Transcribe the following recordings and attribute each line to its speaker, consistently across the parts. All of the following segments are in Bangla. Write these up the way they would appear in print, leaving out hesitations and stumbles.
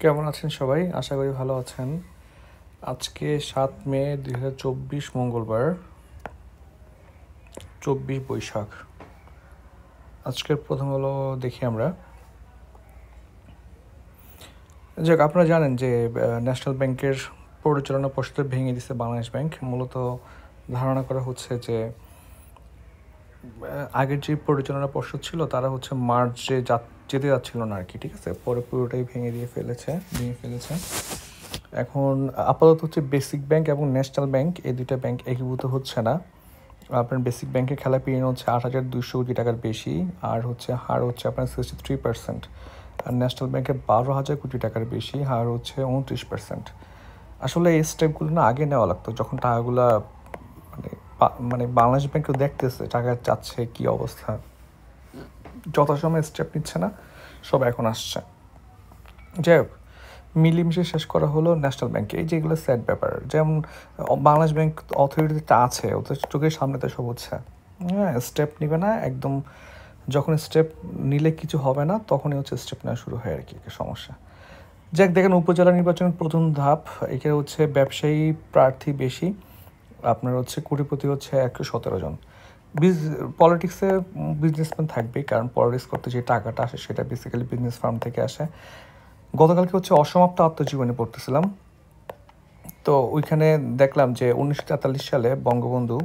Speaker 1: কেমন আছেন সবাই? আশা করি ভালো আছেন। আজকে ৭ মে ২০২৪ মঙ্গলবার, ২৪ বৈশাখ। আজকের প্রথম হলো দেখি আমরা। যাক, আপনারা জানেন যে ন্যাশনাল ব্যাংকের পরিচালনা পর্ষদ ভেঙে দিছে বাংলাদেশ ব্যাংক। মূলত ধারণা করা হচ্ছে যে আগের যে পরিচালনা পর্ষদ ছিল তারা হচ্ছে মার্চে যেতে যাচ্ছিল না আর কি, ঠিক আছে? পরে পুরোটাই ভেঙে ফেলেছে। এখন আপাতত হচ্ছে বেসিক ব্যাংক এবং ন্যাশনাল ব্যাংক, এই দুইটা ব্যাংক একীভূত হচ্ছে না। আপনার বেসিক ব্যাংকের খেলাপি ঋণ হচ্ছে ৮,২০০ কোটি টাকার বেশি, আর হচ্ছে হার হচ্ছে আপনার 63%। আর ন্যাশনাল ব্যাংকে ১২,০০০ কোটি টাকার বেশি, হার হচ্ছে 29%। আসলে এই স্টেপগুলো না আগে নেওয়া লাগতো, যখন টাকাগুলা মানে মানে বাংলাদেশ ব্যাংকেও দেখতেছে টাকা চাচ্ছে কি অবস্থা, যথাসময়ে স্টেপ নিচ্ছে না, সব এখন আসছে। যাই হোক, মিলিমিশে শেষ করা হলো ন্যাশনাল ব্যাংকে। এই যেগুলো স্যাড ব্যাপার, যেমন বাংলাদেশ ব্যাংক অথরিটিতে আছে, ওদের চোখের সামনে তো সব হচ্ছে। হ্যাঁ, স্টেপ নিবে না একদম। যখন স্টেপ নিলে কিছু হবে না, তখনই হচ্ছে স্টেপ নেওয়া শুরু হয় আর কি, সমস্যা। যাক, দেখেন উপজেলা নির্বাচনের প্রথম ধাপ, এখানে হচ্ছে ব্যবসায়ী প্রার্থী বেশি, আপনার হচ্ছে কোটিপতি হচ্ছে ১১৭ জন। পলিটিক্সে বিজনেসম্যান থাকবেই, কারণ পলিটিক্স করতে যে টাকাটা আসে সেটা বেসিক্যালি বিজনেস ফার্ম থেকে আসে। গতকালকে হচ্ছে অসমাপ্ত আত্মজীবনী পড়তেছিলাম, তো ওইখানে দেখলাম যে ১৯৪৩ সালে বঙ্গবন্ধু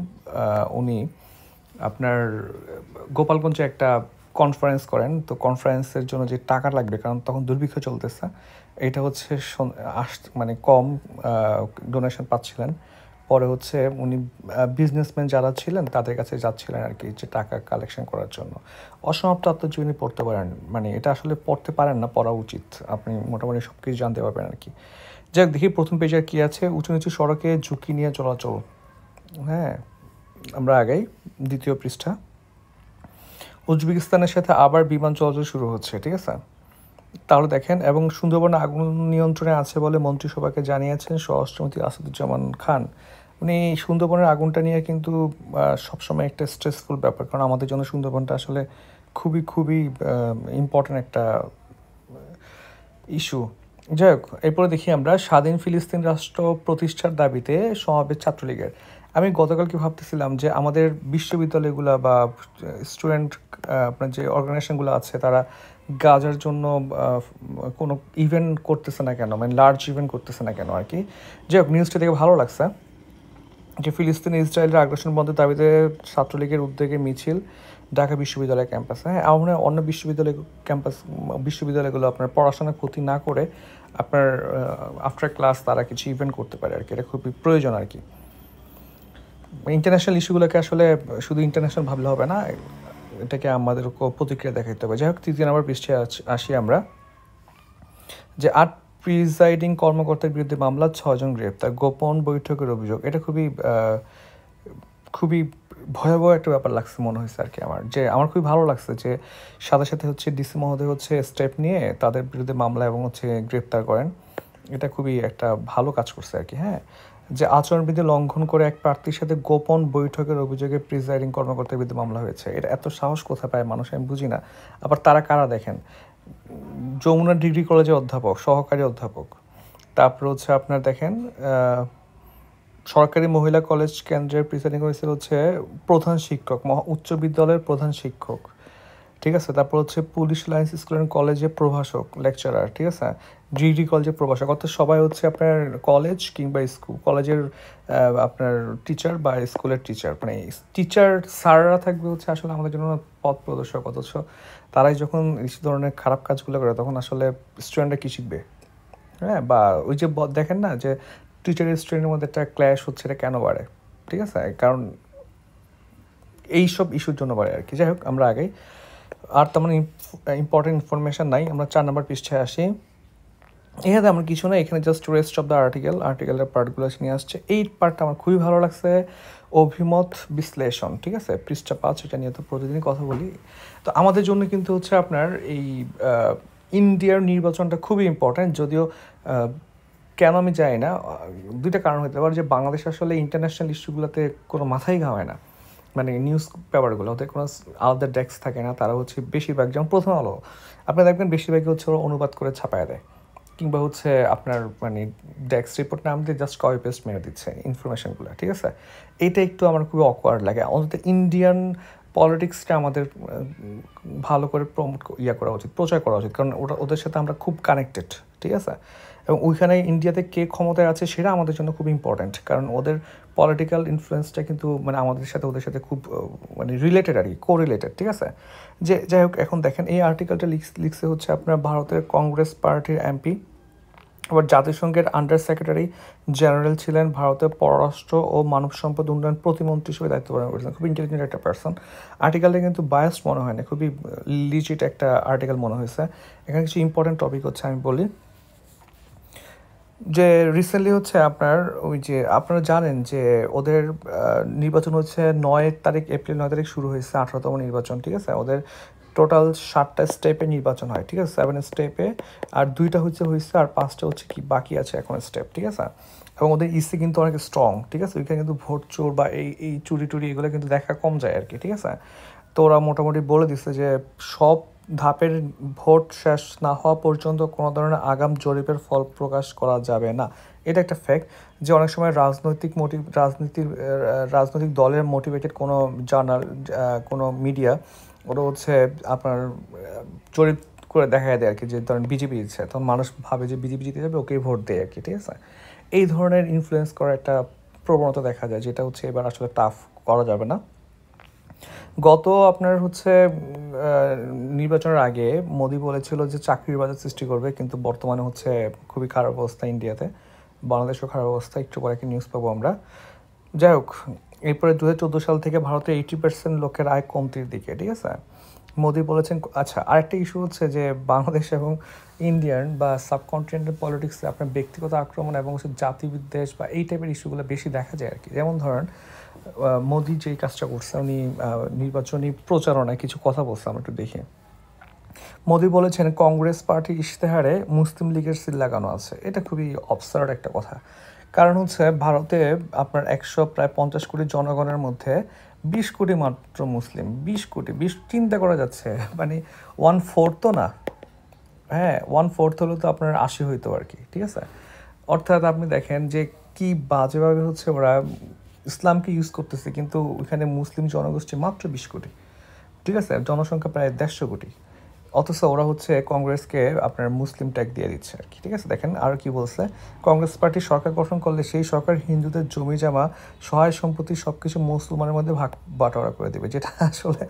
Speaker 1: উনি আপনার গোপালগঞ্জে একটা কনফারেন্স করেন। তো কনফারেন্সের জন্য যে টাকা লাগবে, কারণ তখন দুর্ভিক্ষ চলতেছে, এটা হচ্ছে মানে কম ডোনেশন পাচ্ছিলেন। পরে হচ্ছে উনি বিজনেসম্যান যারা ছিলেন তাদের কাছে যাচ্ছিলেন আর কি, যে টাকা কালেকশন করার জন্য। অসমাপ্ত আত্মজীবনী পড়তে পারেন, মানে এটা আসলে পড়তে পারেন না, পড়া উচিত। আপনি মোটামুটি সব কিছু জানতে পারবেন আর কি। যাক, দেখি প্রথম পেজে কী আছে। উঁচু নিচু সড়কে ঝুঁকি নিয়ে চলাচল। হ্যাঁ, আমরা আগাই। দ্বিতীয় পৃষ্ঠা। উজবেকিস্তানের সাথে আবার বিমান চলাচল শুরু হচ্ছে, ঠিক আছে? তাহলে দেখেন, এবং সুন্দরবনে আগুন নিয়ন্ত্রণে আছে বলে মন্ত্রিসভাকে জানিয়েছেন স্বরাষ্ট্রমন্ত্রী আসাদুজ্জামান খান। উনি সুন্দরবনের আগুনটা নিয়ে কিন্তু সবসময় একটা স্ট্রেসফুল ব্যাপার, কারণ আমাদের জন্য সুন্দরবনটা আসলে খুবই খুবই ইম্পর্ট্যান্ট একটা ইস্যু। যাই হোক, এরপরে দেখি আমরা স্বাধীন ফিলিস্তিন রাষ্ট্র প্রতিষ্ঠার দাবিতে সমাবেশ ছাত্রলীগের। আমি গতকালকে ভাবতেছিলাম যে আমাদের বিশ্ববিদ্যালয়গুলো বা স্টুডেন্ট আপনার যে অর্গানাইজেশনগুলো আছে, তারা গাজার জন্য কোনো ইভেন্ট করতেছে না কেন, মানে লার্জ ইভেন্ট করতেছে না কেন আর কি। যাই হোক, নিউজটা দেখে ভালো লাগছে যে ফিলিস্তিনে ইসরায়েলের আগ্রাসন বন্ধের দাবিতে ছাত্রলীগের উদ্যোগে মিছিল ঢাকা বিশ্ববিদ্যালয় ক্যাম্পাসে। হ্যাঁ, আমার মনে হয় অন্য বিশ্ববিদ্যালয়গুলো আপনার পড়াশোনার ক্ষতি না করে আপনার আফটার ক্লাস তারা কিছু ইভেন্ট করতে পারে আর কি, এটা খুবই প্রয়োজন আর কি। ইন্টারন্যাশনাল ইস্যুগুলোকে আসলে শুধু ইন্টারন্যাশনাল ভাবলে হবে না, এটাকে আমাদের প্রতিক্রিয়া দেখাতে হবে। যাই হোক, ৩ নম্বর পৃষ্ঠায় আসি আমরা, যে ৮ প্রিজাইডিং কর্মকর্তার বিরুদ্ধে মামলা, ৬ জন গ্রেপ্তার, গোপন বৈঠকের অভিযোগ। এটা খুবই খুবই ভয়াবহ একটা ব্যাপার লাগছে মনে হয়েছে আর কি আমার, যে আমার খুবই ভালো লাগছে যে সাথে সাথে হচ্ছে ডিসি মহোদয় হচ্ছে স্টেপ নিয়ে তাদের বিরুদ্ধে মামলা এবং হচ্ছে গ্রেপ্তার করেন। এটা খুবই একটা ভালো কাজ করছে আর কি। হ্যাঁ, যে আচরণবিধি লঙ্ঘন করে এক প্রার্থীর সাথে গোপন বৈঠকের অভিযোগে প্রিজাইডিং কর্মকর্তার বিরুদ্ধে মামলা হয়েছে। এটা এত সাহস কোথায় পায় মানুষ, আমি বুঝি না। আবার তারা কারা দেখেন, যমুনা ডিগ্রি কলেজের অধ্যাপক, সহকারী অধ্যাপক। তারপর হচ্ছে আপনার দেখেন সরকারি মহিলা কলেজ কেন্দ্রের প্রিসাইডিং অফিসার হচ্ছে প্রধান শিক্ষক, উচ্চ বিদ্যালয়ের প্রধান শিক্ষক, ঠিক আছে? তারপর হচ্ছে পুলিশ লাইন্স স্কুল অ্যান্ড কলেজে প্রভাষক, লেকচারার, ঠিক আছে? ডিগ্রি কলেজের প্রভাষক, অর্থাৎ সবাই হচ্ছে আপনার কলেজ কিংবা স্কুল, কলেজের আপনার টিচার বা স্কুলের টিচার, মানে টিচার স্যাররা থাকবে হচ্ছে আসলে আমাদের জন্য পথ প্রদর্শক। অথচ তারাই যখন এই ধরনের খারাপ কাজগুলো করে, তখন আসলে স্টুডেন্টরা কী শিখবে? হ্যাঁ, বা ওই যে দেখেন না যে টিচার স্টুডেন্টের মধ্যে একটা ক্ল্যাশ হচ্ছে, এটা কেন বাড়ে? ঠিক আছে, কারণ এইসব ইস্যুর জন্য বাড়ে আর কি। যাই হোক, আমরা আগেই, আর তেমন ইম্পর্টেন্ট ইনফরমেশান নাই। আমরা ৪ নম্বর পৃষ্ঠায় আসি। এখানে আমার কিছু না, এখানে জাস্ট রেস্ট অফ দ্য আর্টিকেলের পার্টগুলো নিয়ে আসছে। এই পার্টটা আমার খুবই ভালো লাগছে, অভিমত বিশ্লেষণ, ঠিক আছে? পৃষ্ঠা ৫, এটা নিয়ে তো প্রতিদিনই কথা বলি। তো আমাদের জন্য কিন্তু হচ্ছে আপনার এই ইন্ডিয়ার নির্বাচনটা খুবই ইম্পর্ট্যান্ট, যদিও কেন আমি জানি না, দুইটা কারণ হতে পারে। যে বাংলাদেশ আসলে ইন্টারন্যাশনাল ইস্যুগুলোতে কোনো মাথাই ঘামায় না, মানে নিউজ পেপারগুলো, ওদের কোনো আলাদা ডেস্ক থাকে না। তারা হচ্ছে বেশিরভাগ, যেমন প্রথম আলো, আপনি দেখবেন বেশিরভাগই হচ্ছে ওরা অনুবাদ করে ছাপায় দেয়। কিংবা হচ্ছে আপনার মানে ডেস্ক রিপোর্ট নাম দিয়ে জাস্ট কপি পেস্ট মেরে দিচ্ছে ইনফরমেশনগুলো, ঠিক আছে? এইটা একটু আমার খুবই অকওয়ার্ড লাগে। অন্তত ইন্ডিয়ান পলিটিক্সটা আমাদের ভালো করে করা উচিত, প্রচার করা উচিত, কারণ ওদের সাথে আমরা খুব কানেক্টেড, ঠিক আছে? এবং ওইখানে ইন্ডিয়াতে কে ক্ষমতায় আছে সেটা আমাদের জন্য খুব ইম্পর্ট্যান্ট, কারণ ওদের পলিটিক্যাল ইনফ্লুয়েন্সটা কিন্তু মানে আমাদের সাথে ওদের সাথে খুব মানে রিলেটেড আর কি, কোরিলেটেড, ঠিক আছে? যাই হোক, এখন দেখেন এই আর্টিকেলটা লিখছে হচ্ছে আপনার ভারতের কংগ্রেস পার্টির এমপি, আবার জাতিসংঘের আন্ডার সেক্রেটারি জেনারেল ছিলেন, ভারতের পররাষ্ট্র ও মানব সম্পদ উন্নয়ন প্রতিমন্ত্রী হিসেবে দায়িত্ব পালন করেছেন। খুব ইন্টেলিজেন্ট একটা পার্সন। আর্টিকেলটা কিন্তু বায়াস মনে হয় না, খুবই লিজিট একটা আর্টিকেল মনে হয়েছে। এখানে কিছু ইম্পর্টেন্ট টপিক হচ্ছে, আমি বলি যে রিসেন্টলি হচ্ছে আপনার ওই যে আপনারা জানেন যে ওদের নির্বাচন হচ্ছে 9 তারিখ, এপ্রিল 9 তারিখ শুরু হয়েছে 18তম নির্বাচন, ঠিক আছে? ওদের টোটাল 7টা স্টেপে নির্বাচন হয়, ঠিক আছে? 7 স্টেপে, আর 2টা হয়েছে, আর 5টা হচ্ছে কি বাকি আছে এখন স্টেপ, ঠিক আছে? এবং ওদের ইসি কিন্তু অনেক স্ট্রং, ঠিক আছে? ওইখানে কিন্তু ভোট চোর বা এই চুরি টুরি এগুলো কিন্তু দেখা কম যায় আর কি, ঠিক আছে? তো ওরা মোটামুটি বলে দিচ্ছে যে সব ধাপের ভোট শেষ না হওয়া পর্যন্ত কোনো ধরনের আগাম জরিপের ফল প্রকাশ করা যাবে না। এটা একটা ফ্যাক্ট যে অনেক সময় রাজনৈতিক দলের মোটিভেটেড কোনো জার্নাল, কোনো মিডিয়া, ওরা হচ্ছে আপনার জরিপ করে দেখা দেয় আর কি, যে ধরেন বিজেপি দিচ্ছে, তখন মানুষ ভাবে যে বিজেপি জিতে যাবে, ওকেই ভোট দেয় আর কি, ঠিক আছে? এই ধরনের ইনফ্লুয়েন্স করার একটা প্রবণতা দেখা যায়, যেটা হচ্ছে এবার আসলে টাফ করা যাবে না। গত আপনার হচ্ছে নির্বাচনের আগে মোদি বলেছিল যে চাকরির বাজার সৃষ্টি করবে, কিন্তু বর্তমানে হচ্ছে খুবই খারাপ অবস্থা ইন্ডিয়াতে, বাংলাদেশেও খারাপ অবস্থা, একটু পরে একটা নিউজ পাবো আমরা। যাই হোক, এরপরে 2014 সাল থেকে ভারতের 80% লোকের আয় কমতির দিকে, ঠিক আছে? মোদি বলেছেন। আচ্ছা, আরেকটা ইস্যু হচ্ছে যে বাংলাদেশ এবং ইন্ডিয়ান বা সাবকন্টিনেন্টাল পলিটিক্সে আপনার ব্যক্তিগত আক্রমণ এবং হচ্ছে জাতিবিদ্বেষ বা এই টাইপের ইস্যুগুলো বেশি দেখা যায় আর কি। যেমন ধরেন মোদি যেই কাজটা করছে, উনি নির্বাচনী প্রচারণায় কিছু কথা বলছে, আমরা একটু দেখি। মোদি বলেছেন কংগ্রেস পার্টির ইশতেহারে মুসলিম লীগের সিল লাগানো আছে। এটা খুবই অবসার্ড একটা কথা, কারণ হচ্ছে ভারতে আপনার প্রায় 50 কোটি জনগণের মধ্যে 20 কোটি মাত্র মুসলিম। 20 চিন্তা করা যাচ্ছে, মানে 1/4 তো না, হ্যাঁ 1/4 হলে তো আপনার 80 হইতো আর কি, ঠিক আছে? অর্থাৎ আপনি দেখেন যে কি বাজেভাবে হচ্ছে ওরা ইসলামকে ইউজ করতেছে, কিন্তু ওইখানে মুসলিম জনগোষ্ঠী মাত্র 20 কোটি, ঠিক আছে? জনসংখ্যা প্রায় 150 কোটি, অথচ ওরা হচ্ছে কংগ্রেসকে আপনার মুসলিম ট্যাগ দিয়ে দিচ্ছে আর কি, ঠিক আছে? দেখেন আর কি বলছে, কংগ্রেস পার্টি সরকার গঠন করলে সেই সরকার হিন্দুদের জমি জমা, সহায় সম্পত্তি সব কিছু মুসলমানের মধ্যে ভাগ বাটোয়ারা করে দেবে, যেটা আসলে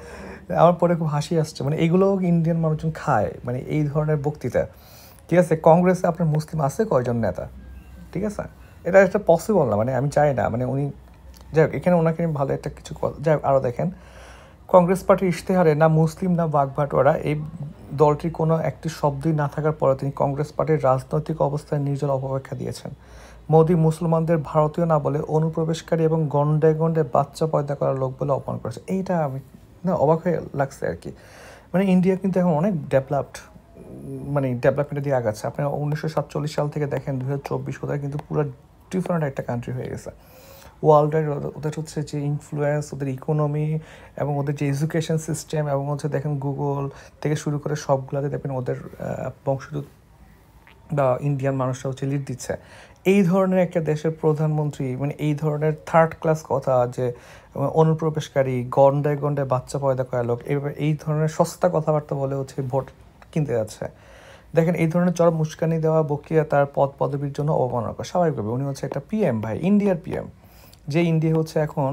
Speaker 1: আমার পরে খুব হাসি আসছে। মানে এগুলোও ইন্ডিয়ান মানুষজন খায়, মানে এই ধরনের বক্তৃতা, ঠিক আছে? কংগ্রেসে আপনার মুসলিম আছে কয়জন নেতা, ঠিক আছে? এটা একটা পসিবল না, মানে আমি চাই না, মানে উনি, যাই হোক, এখানে ওনাকে আমি ভালো একটা কিছু যাই হোক। আরও দেখেন, কংগ্রেস পার্টির ইশতেহারে না মুসলিম না বাগবাটোয়ারা, এই দলটির কোনো একটি শব্দই না থাকার পরে তিনি কংগ্রেস পার্টির রাজনৈতিক অবস্থায় নির্জল অপব্যাখ্যা দিয়েছেন। মোদি মুসলমানদের ভারতীয় না বলে অনুপ্রবেশকারী এবং গন্ডে গন্ডে বাচ্চা পয়দা করা লোক বলে অপমান করেছে। এইটা আমি না অবাক হয়ে লাগছে আর কি। মানে ইন্ডিয়া কিন্তু এখন অনেক ডেভেলপড, মানে ডেভেলপমেন্টের দিয়ে আগাচ্ছে। আপনি 1947 সাল থেকে দেখেন 2024 কোথায় কিন্তু পুরো ডিফারেন্ট একটা কান্ট্রি হয়ে গেছে ওয়ার্ল্ডের। ওদের হচ্ছে যে ইনফ্লুয়েন্স, ওদের ইকোনমি এবং ওদের যে এডুকেশন সিস্টেম, এবং হচ্ছে দেখেন গুগল থেকে শুরু করে সবগুলোতে দেখবেন ওদের বংশোদ্ভূত বা ইন্ডিয়ান মানুষরা হচ্ছে লিড দিচ্ছে। এই ধরনের একটা দেশের প্রধানমন্ত্রী মানে এই ধরনের থার্ড ক্লাস কথা, যে অনুপ্রবেশকারী, গন্ডায় গন্ডায় বাচ্চা পয়দা করা লোক, এই ধরনের সস্তা কথাবার্তা বলে হচ্ছে ভোট কিনতে যাচ্ছে। দেখেন এই ধরনের চরম মুস্কানি দেওয়া বকিয়া তার পদ পদবীর জন্য অবমাননা স্বাভাবিকভাবে। উনি হচ্ছে একটা পিএম ভাই, ইন্ডিয়ার পিএম, যে ইন্ডিয়া হচ্ছে এখন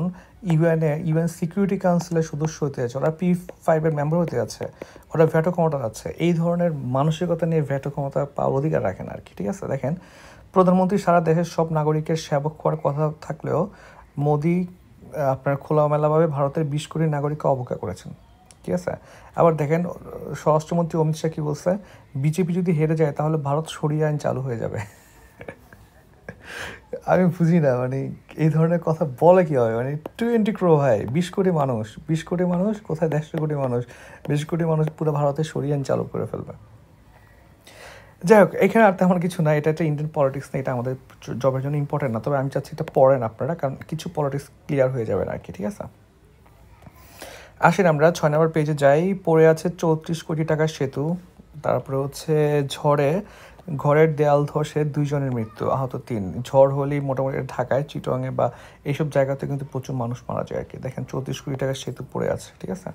Speaker 1: ইউএন সিকিউরিটি কাউন্সিলের সদস্য হতে যাচ্ছে, ওরা P5-এর মেম্বার হতে যাচ্ছে, ওরা ভ্যাটো ক্ষমতা আছে। এই ধরনের মানসিকতা নিয়ে ভ্যাটো ক্ষমতা পাওয়ার অধিকার রাখেন আর কি, ঠিক আছে? দেখেন, প্রধানমন্ত্রী সারা দেশের সব নাগরিকের সেবক হওয়ার কথা থাকলেও মোদি আপনার খোলামেলাভাবে ভারতের 20 কোটি নাগরিককে অবজ্ঞা করেছেন, ঠিক আছে? আবার দেখেন স্বরাষ্ট্রমন্ত্রী অমিত শাহ কী বলছে, বিজেপি যদি হেরে যায় তাহলে ভারত সরিয়ে আইন চালু হয়ে যাবে। আমি বুঝি না, মানে এই ধরনের কথা বলে কি হবে? মানে 20 ক্রো ভাই, 20 কোটি মানুষ, 20 কোটি মানুষ কোথায়, 150 কোটি মানুষ, 20 কোটি মানুষ পুরো ভারতে সরিয়ে আইন চালু করে ফেলবে। যাই হোক, এখানে আর তেমন কিছু না, এটা একটা ইন্ডিয়ান পলিটিক্স না, এটা আমাদের জবের জন্য ইম্পর্টেন্ট না। তবে আমি চাচ্ছি এটা পড়েন আপনারা, কারণ কিছু পলিটিক্স ক্লিয়ার হয়ে যাবে আর কি, ঠিক আছে? আসেন আমরা 6 নম্বর পেজে যাই। পড়ে আছে 34 কোটি টাকার সেতু, তারপরে হচ্ছে ঝড়ে ঘরের দেয়াল ধসে 2 জনের মৃত্যু, আহত 3। ঝড় হলেই মোটামুটি ঢাকায়, চিটংয়ে বা এইসব জায়গাতে কিন্তু প্রচুর মানুষ মারা যায় আর কি। দেখেন 34 কোটি টাকার সেতু পড়ে আছে, ঠিক আছে।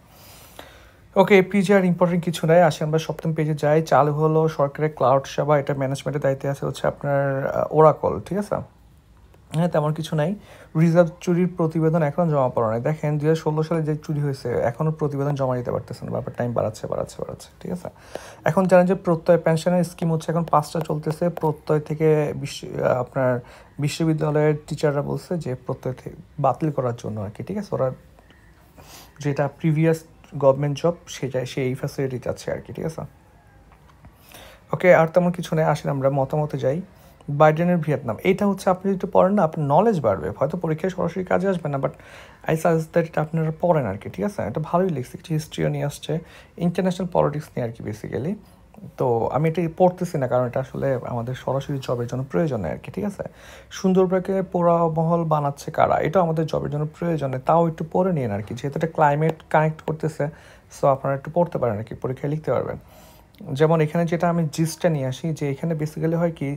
Speaker 1: ওকে, পেজে আর ইম্পর্টেন্ট কিছু নাই, আসি আমরা সপ্তম পেজে যাই। চালু হলো সরকারের ক্লাউড সেবা, এটা ম্যানেজমেন্টের দায়িত্বে আছে হচ্ছে আপনার ওরাকল, ঠিক আছে। হ্যাঁ, তেমন কিছু নাই। রিজার্ভ চুরির প্রতিবেদন এখনও জমা পড়া নাই। দেখেন 2016 সালে যে চুরি হয়েছে এখনও প্রতিবেদন জমা দিতে পারতেছে না, ব্যাপার টাইম বাড়াচ্ছে, ঠিক আছে। এখন জানেন যে প্রত্যয় পেনশনের স্কিম হচ্ছে এখন 5টা চলতেছে। প্রত্যয় থেকে আপনার বিশ্ববিদ্যালয়ের টিচাররা বলছে যে প্রত্যয় থেকে বাতিল করার জন্য আর কি, ঠিক আছে। ওরা যেটা প্রিভিয়াস গভর্নমেন্ট জব সেই ফ্যাসিলিটি চাচ্ছে আর কি, ঠিক আছে। ওকে, আর তেমন কিছু নেই, আসেন আমরা মতামতে যাই। বাইডেনের ভিয়েতনাম, এইটা হচ্ছে আপনি যদি পড়েন না আপনার নলেজ বাড়বে, হয়তো পরীক্ষায় সরাসরি কাজে আসবে না, বাট আই সাজেস্ট দ্যাট এটা আপনারা পড়েন আর কি, ঠিক আছে। এটা ভালোই লিখছে, কিছু হিস্ট্রিও নিয়ে আসছে, ইন্টারন্যাশনাল পলিটিক্স নিয়ে আর কি বেসিক্যালি। তো আমি এটা পড়তেছি না কারণ এটা আসলে আমাদের সরাসরি জবের জন্য প্রয়োজনে আর কি, ঠিক আছে। সুন্দরবনকে পোড়ামহল বানাচ্ছে কারা, এটাও আমাদের জবের জন্য প্রয়োজনে, তাও একটু পড়ে নিন আর কি, যেহেতু এটা ক্লাইমেট কানেক্ট করতেছে। সো আপনারা একটু পড়তে পারেন আর কি, পরীক্ষায় লিখতে পারবেন। যেমন এখানে যেটা আমি জিসটা নিয়ে আসি, যে এখানে বেসিক্যালি হয় কি,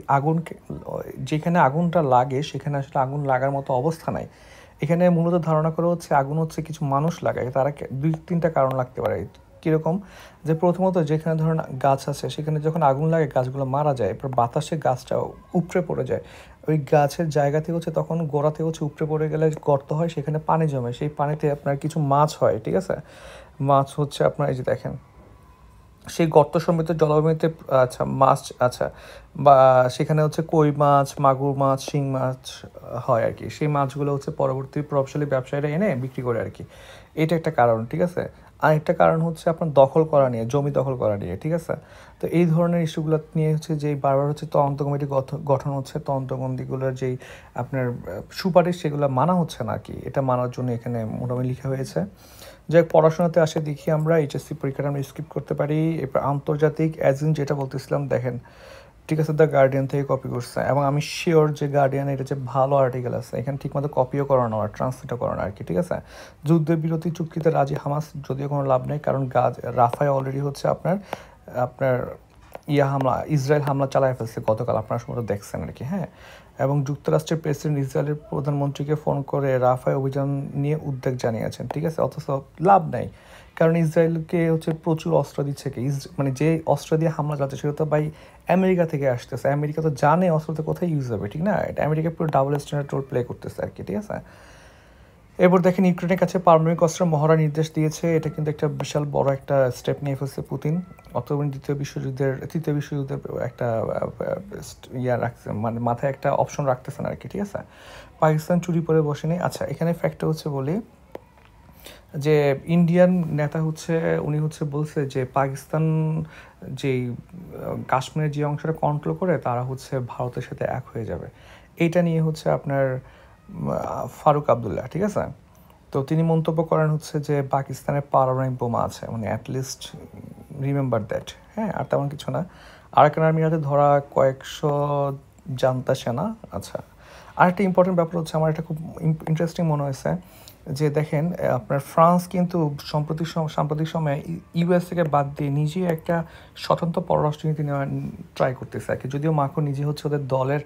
Speaker 1: যেখানে আগুনটা লাগে সেখানে আসলে আগুন লাগার মতো অবস্থা নাই। এখানে মূলত ধারণা করা হচ্ছে আগুন হচ্ছে কিছু মানুষ লাগায়, তারা 2-3টা কারণ লাগতে পারে। কীরকম, যে প্রথমত যেখানে ধরুন গাছ আছে সেখানে যখন আগুন লাগে গাছগুলো মারা যায়, এরপর বাতাসে গাছটা উপড়ে পড়ে যায়, ওই গাছের জায়গা থেকে হচ্ছে তখন গোড়া থেকে হচ্ছে উপড়ে পড়ে গেলে গর্ত হয়, সেখানে পানি জমে, সেই পানিতে আপনার কিছু মাছ হয়, ঠিক আছে। মাছ হচ্ছে আপনার এই যে দেখেন সেই গর্ত সমৃদ্ধ জলাভূমিতে, আচ্ছা মাছ, আচ্ছা, বা সেখানে হচ্ছে কই মাছ, মাগুর মাছ, শিং মাছ হয় আর কি। সেই মাছগুলো হচ্ছে পরবর্তী প্রভাবশালী ব্যবসায়ীরা এনে বিক্রি করে আর কি। এটা একটা কারণ, ঠিক আছে। আরেকটা কারণ হচ্ছে আপনার দখল করা নিয়ে, জমি দখল করা নিয়ে, ঠিক আছে। তো এই ধরনের ইস্যুগুলো নিয়ে হচ্ছে যে বারবার হচ্ছে তদন্ত কমিটি গঠন হচ্ছে, তদন্ত কমিটিগুলোর যেই আপনার সুপারিশ সেগুলো মানা হচ্ছে না আর কি, এটা মানার জন্য এখানে মোটামুটি লেখা হয়েছে। যাই পড়াশোনাতে আসে দেখি আমরা এইচএসসি পরীক্ষাটা আমরা স্কিপ করতে পারি। এরপর আন্তর্জাতিক অ্যাজিন যেটা বলতেছিলাম দেখেন, ঠিক আছে, দ্য গার্ডিয়ান থেকে কপি করছে, এবং আমি শিওর যে গার্ডিয়ান এটা যে ভালো আর্টিকেল আছে, এখানে ঠিকমতো কপিও করানো আর ট্রান্সলেটও করানো আর কি, ঠিক আছে। যুদ্ধবিরতি চুক্তিতে রাজি হামাস, যদিও কোনো লাভ নেই, কারণ রাফায় অলরেডি হচ্ছে আপনার আপনার ইসরায়েল হামলা চালায় ফেলছে গতকাল, আপনারা সম্ভবত দেখছেন আর কি, হ্যাঁ। এবং যুক্তরাষ্ট্রের প্রেসিডেন্ট ইসরায়েলের প্রধানমন্ত্রীকে ফোন করে রাফায় অভিযান নিয়ে উদ্বেগ জানিয়েছেন, ঠিক আছে। অথচ লাভ নাই, কারণ ইসরায়েলকে হচ্ছে প্রচুর অস্ত্র দিচ্ছে কি, মানে যে অস্ত্র দিয়ে হামলা যাচ্ছে সেটা তো ভাই আমেরিকা থেকে আসতেছে, আমেরিকা তো জানে অস্ত্রতে কোথায় ইউজ হবে, ঠিক না। এটা আমেরিকা পুরো ডাবল স্ট্যান্ডার্ড রোল প্লে করতেছে আর কি, ঠিক আছে। এরপর দেখেন ইউক্রেনের কাছে পারমাণবিক অস্ত্র মহড়ার নির্দেশ দিয়েছে, এটা কিন্তু একটা বিশাল বড় একটা স্টেপ নিয়ে ফেলছে পুতিন। অথবা তৃতীয় বিশ্বযুদ্ধের একটা ইয়া রাখছে, মানে মাথায় একটা অপশন রাখতেছেন আর কি, ঠিক আছে। পাকিস্তান চুরি করে বসেনি। আচ্ছা, এখানে ফ্যাক্টটা হচ্ছে বলি যে ইন্ডিয়ান নেতা হচ্ছে উনি হচ্ছে বলছে যে পাকিস্তান যেই কাশ্মীরের যে অংশটা কন্ট্রোল করে তারা হচ্ছে ভারতের সাথে এক হয়ে যাবে, এইটা নিয়ে হচ্ছে আপনার ফারুক আবদুল্লাহ, ঠিক আছে। তো তিনি মন্তব্য করেন হচ্ছে যে পাকিস্তানের পারমাণবিক বোমা আছে, মানে অ্যাটলিস্ট রিমেম্বার দ্যাট, হ্যাঁ। আর তেমন কিছু না। আরাকান আর্মির হাতে ধরা কয়েকশো জান্তা সেনা। আচ্ছা, আরেকটা ইম্পর্টেন্ট ব্যাপার হচ্ছে আমার এটা খুব ইন্টারেস্টিং মনে হয়েছে যে দেখেন আপনার ফ্রান্স কিন্তু সাম্প্রতিক সময়ে ইউএস থেকে বাদ দিয়ে নিজেই একটা স্বতন্ত্র পররাষ্ট্রনীতি নেওয়ার ট্রাই করতেছে আর কি। যদিও মার্কো নিজে হচ্ছে ওদের দলের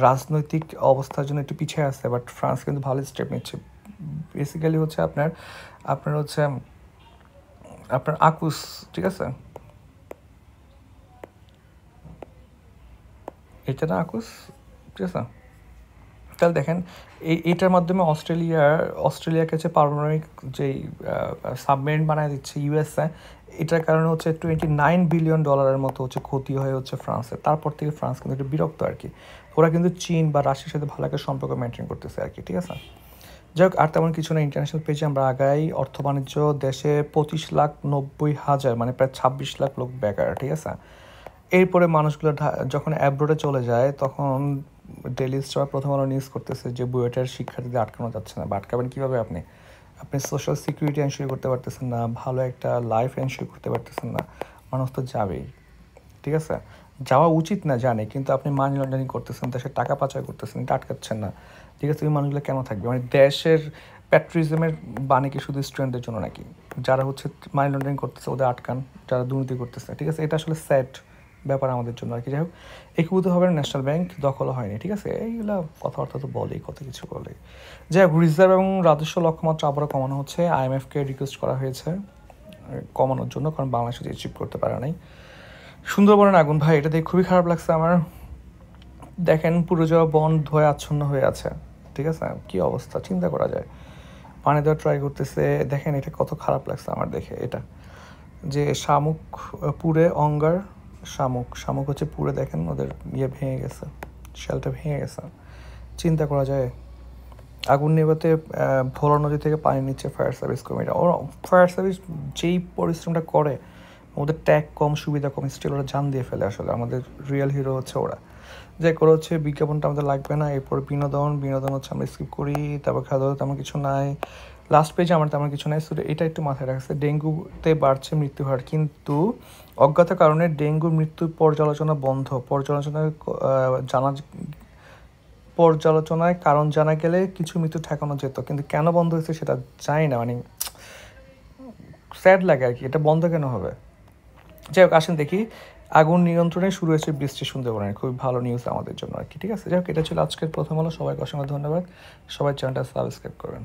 Speaker 1: রাজনৈতিক অবস্থার জন্য একটু পিছিয়ে আসছে, বাট ফ্রান্স কিন্তু ভালো স্টেপ নিচ্ছে। বেসিক্যালি হচ্ছে আপনার হচ্ছে আপনার আকুস, ঠিক আছে, এটা না আকুস, ঠিক আছে। তাহলে দেখেন এইটার মাধ্যমে অস্ট্রেলিয়ার কাছে পারমাণবিক যেই সাবমেরিন বানায় দিচ্ছে ইউএসএ, এটার কারণে হচ্ছে $29 বিলিয়ন মতো হচ্ছে ক্ষতি হয়ে হচ্ছে ফ্রান্সের। তারপর থেকে ফ্রান্স কিন্তু একটু বিরক্ত আর কি। ওরা কিন্তু চীন বা রাশিয়ার সাথে ভালো একটা সম্পর্ক মেনটেন করতেছে আর কি, ঠিক আছে। যাই হোক, আর তেমন কিছু না, ইন্টারন্যাশনাল পেজে আমরা আগাই। অর্থ বাণিজ্য, দেশে 25,90,000 মানে প্রায় 26 লাখ লোক বেকার, ঠিক আছে। এরপরে মানুষগুলো যখন অ্যাব্রোডে চলে যায় তখন ডেইলি স্টার প্রথম আলো নিউজ করতেছে যে বুয়েটের শিক্ষার্থীদের আটকানো যাচ্ছে না। বা আটকাবেন কীভাবে আপনি? আপনি সোশ্যাল সিকিউরিটি এনশিওর করতে পারতেছেন না, ভালো একটা লাইফ এনশিওর করতে পারতেছেন না, মানুষ তো যাবেই, ঠিক আছে। যাওয়া উচিত না জানে, কিন্তু আপনি মানি লন্ডারিং করতেছেন, দেশের টাকা পাচার করতেছেন, এটা আটকাচ্ছেন না, ঠিক আছে। ওই মানুষগুলো কেন থাকবে? মানে দেশের প্যাট্রিজমের বাণী কি শুধু স্টুডেন্টদের জন্য নাকি? যারা হচ্ছে মানি লন্ডারিং করতেছে ওদের আটকান, যারা দুর্নীতি করতেছে, ঠিক আছে। এটা আসলে স্যাড ব্যাপার আমাদের জন্য আর কি। যাই হোক, একীভূত হবে ন্যাশনাল ব্যাংক, দখল হয়নি, ঠিক আছে, এইগুলা কথাবার্তা তো বলেই, কত কিছু বলে। যাই হোক, রিজার্ভ এবং রাজস্ব লক্ষ্যমাত্রা আবারও কমানো হচ্ছে, IMF-কে রিকোয়েস্ট করা হয়েছে কমানোর জন্য, কারণ বাংলাদেশ যদি অ্যাচিভ করতে পারে নাই। সুন্দরবনের আগুন, ভাই এটা দেখে খুবই খারাপ লাগছে আমার। দেখেন পুরো যাওয়া বন ধোয়া আচ্ছন্ন হয়ে আছে, ঠিক আছে, কি অবস্থা চিন্তা করা যায়। পানি দেওয়ার ট্রাই করতেছে, দেখেন এটা কত খারাপ লাগছে আমার দেখে। এটা যে শামুক পুড়ে, অঙ্গার শামুক, শামুক হচ্ছে পুড়ে, দেখেন ওদের ইয়ে ভেঙে গেছে, শেলটা ভেঙে গেছে, চিন্তা করা যায়। আগুন নেভাতে ভোলা নদী থেকে পানি নিচ্ছে ফায়ার সার্ভিস কর্মীরা। ওরা ফায়ার সার্ভিস যেই পরিশ্রমটা করে, ওদের ট্যাগ কম, সুবিধা কম, স্টিল ওরা জান দিয়ে ফেলে। আসলে আমাদের রিয়েল হিরো হচ্ছে ওরা। যে করে হচ্ছে বিজ্ঞাপনটা আমাদের লাগবে না, এরপর বিনোদন, বিনোদন হচ্ছে আমরা স্কিপ করি, তারপর খাওয়া দাওয়া তেমন কিছু নাই, লাস্ট পেজে আমার তেমন কিছু নাই। শুধু এটা একটু মাথায় রাখছে, ডেঙ্গুতে বাড়ছে মৃত্যু হার, কিন্তু অজ্ঞাত কারণে ডেঙ্গুর মৃত্যুর পর্যালোচনা বন্ধ। পর্যালোচনায় কারণ জানা গেলে কিছু মৃত্যু ঠেকানো যেত, কিন্তু কেন বন্ধ হয়েছে সেটা জানি না, মানে স্যাড লাগে আর কি, এটা বন্ধ কেন হবে। যাই হোক, আসেন দেখি, আগুন নিয়ন্ত্রণে শুরু হয়েছে বৃষ্টি সুন্দরবনের, খুবই ভালো নিউজ আমাদের জন্য আর কি, ঠিক আছে। যাই হোক, এটা ছিল আজকের প্রথম আলো। সবাইকে অসংখ্য ধন্যবাদ, সবাই চ্যানেলটা সাবস্ক্রাইব করবেন।